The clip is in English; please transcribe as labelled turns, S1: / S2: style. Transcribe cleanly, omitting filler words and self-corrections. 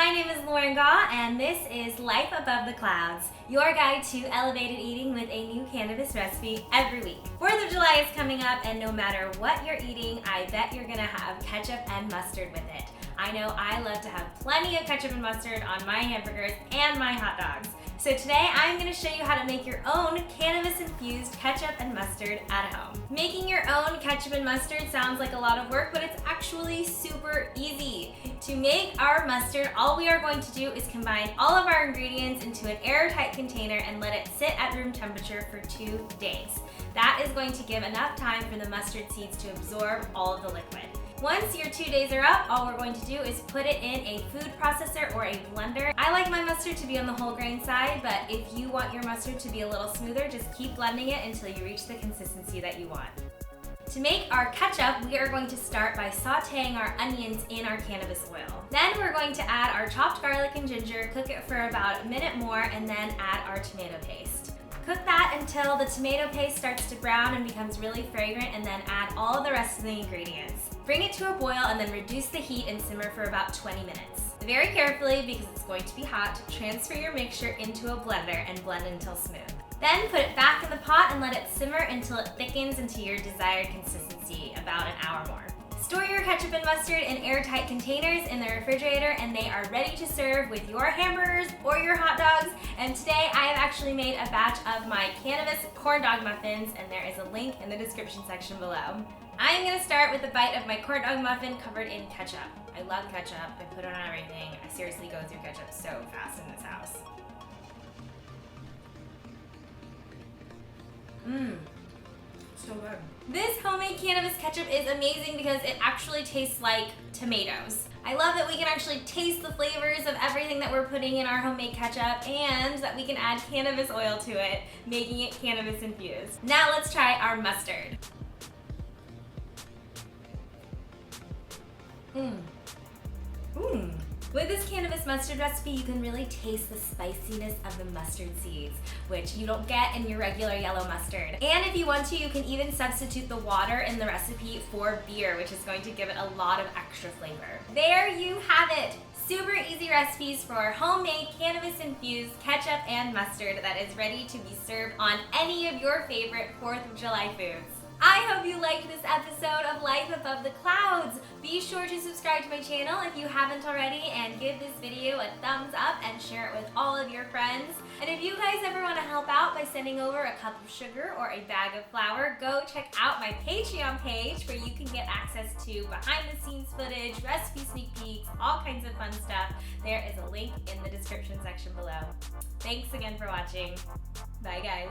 S1: My name is Lauren Gaw, and this is Life Above the Clouds, your guide to elevated eating with a new cannabis recipe every week. 4th of July is coming up, and no matter what you're eating, I bet you're gonna have ketchup and mustard with it. I know I love to have plenty of ketchup and mustard on my hamburgers and my hot dogs. So today I'm going to show you how to make your own Cannabis Infused Ketchup and Mustard at home. Making your own ketchup and mustard sounds like a lot of work, but it's actually super easy. To make our mustard, all we are going to do is combine all of our ingredients into an airtight container and let it sit at room temperature for 2 days. That is going to give enough time for the mustard seeds to absorb all of the liquid. Once your 2 days are up, all we're going to do is put it in a food processor or a blender. I like my mustard to be on the whole grain side, but if you want your mustard to be a little smoother, just keep blending it until you reach the consistency that you want. To make our ketchup, we are going to start by sauteing our onions in our cannabis oil. Then we're going to add our chopped garlic and ginger, cook it for about a minute more, and then add our tomato paste. Cook that until the tomato paste starts to brown and becomes really fragrant, and then add all the rest of the ingredients. Bring it to a boil and then reduce the heat and simmer for about 20 minutes. Very carefully, because it's going to be hot, transfer your mixture into a blender and blend until smooth. Then put it back in the pot and let it simmer until it thickens into your desired consistency, about an hour more. Store your ketchup and mustard in airtight containers in the refrigerator, and they are ready to serve with your hamburgers or your hot dogs. And today I have actually made a batch of my cannabis corn dog muffins, and there is a link in the description section below. I am going to start with a bite of my corn dog muffin covered in ketchup. I love ketchup. I put it on everything. I seriously go through ketchup so fast in this house. So good. This homemade cannabis ketchup is amazing because it actually tastes like tomatoes. I love that we can actually taste the flavors of everything that we're putting in our homemade ketchup, and that we can add cannabis oil to it, making it cannabis infused. Now let's try our mustard. With this cannabis mustard recipe, you can really taste the spiciness of the mustard seeds, which you don't get in your regular yellow mustard. And if you want to, you can even substitute the water in the recipe for beer, which is going to give it a lot of extra flavor. There you have it! Super easy recipes for homemade cannabis-infused ketchup and mustard that is ready to be served on any of your favorite 4th of July foods. I hope you liked this episode of Life Above the Clouds. Be sure to subscribe to my channel if you haven't already, and give this video a thumbs up and share it with all of your friends. And if you guys ever want to help out by sending over a cup of sugar or a bag of flour, go check out my Patreon page where you can get access to behind the scenes footage, recipe sneak peeks, all kinds of fun stuff. There is a link in the description section below. Thanks again for watching. Bye guys.